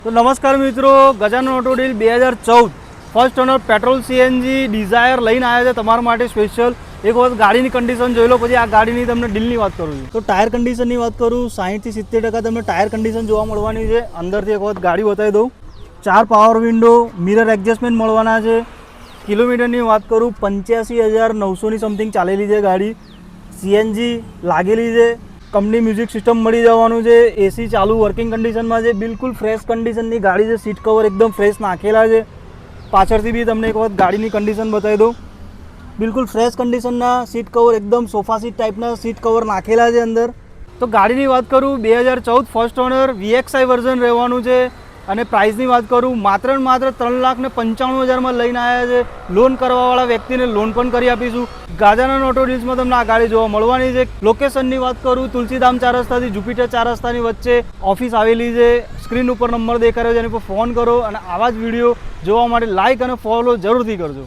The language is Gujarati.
તો નમસ્કાર મિત્રો, Gajanan auto deal 2014 first owner petrol CNG Dzire લઈને આવ્યા છે તમારા માટે સ્પેશિયલ. એક વખત ગાડીની કન્ડિશન જોઈ લો, પછી આ ગાડીની તમને ડીલની વાત કરું છું. તો ટાયર કન્ડિશનની વાત કરું, 60 થી 70% તમને ટાયર કન્ડિશન જોવા મળવાની છે. અંદરથી એક વખત ગાડી બતાવી દઉં. 4 પાવર વિન્ડો, મિરર એડજસ્ટમેન્ટ મળવાના છે. કિલોમીટરની વાત કરું 85,900ની સમથિંગ ચાલેલી છે ગાડી. સીએનજી લાગેલી છે. કંપની મ્યુઝિક સિસ્ટમ મળી જવાનું છે. એસી ચાલુ વર્કિંગ કન્ડિશનમાં છે. બિલકુલ ફ્રેશ કન્ડિશનની ગાડી છે. સીટ કવર એકદમ ફ્રેશ નાખેલા છે. પાછળથી બી તમને એક વખત ગાડીની કન્ડિશન બતાવી દઉં. બિલકુલ ફ્રેશ કન્ડિશનના સીટ કવર, એકદમ સોફા સીટ ટાઈપના સીટ કવર નાખેલા છે અંદર. તો ગાડીની વાત કરું 2014 ફર્સ્ટ ઓનર VXI વર્ઝન રહેવાનું છે. અને પ્રાઇસની વાત કરું માત્ર 3,95,000માં લઈને આવ્યા છે. લોન કરવાવાળા વ્યક્તિને લોન પણ કરી આપીશું. ગજાનન ઓટો ડીલ્સમાં તમને આ ગાડી જોવા મળવાની છે. લોકેશનની વાત કરું તુલસીધામ 4 રસ્તાથી જુપિટર 4 રસ્તાની વચ્ચે ઓફિસ આવેલી છે. સ્ક્રીન ઉપર નંબર દેખાડ્યો છે, એની પર ફોન કરો અને આવા જ વિડીયો જોવા માટે લાઇક અને ફોલો જરૂરથી કરજો.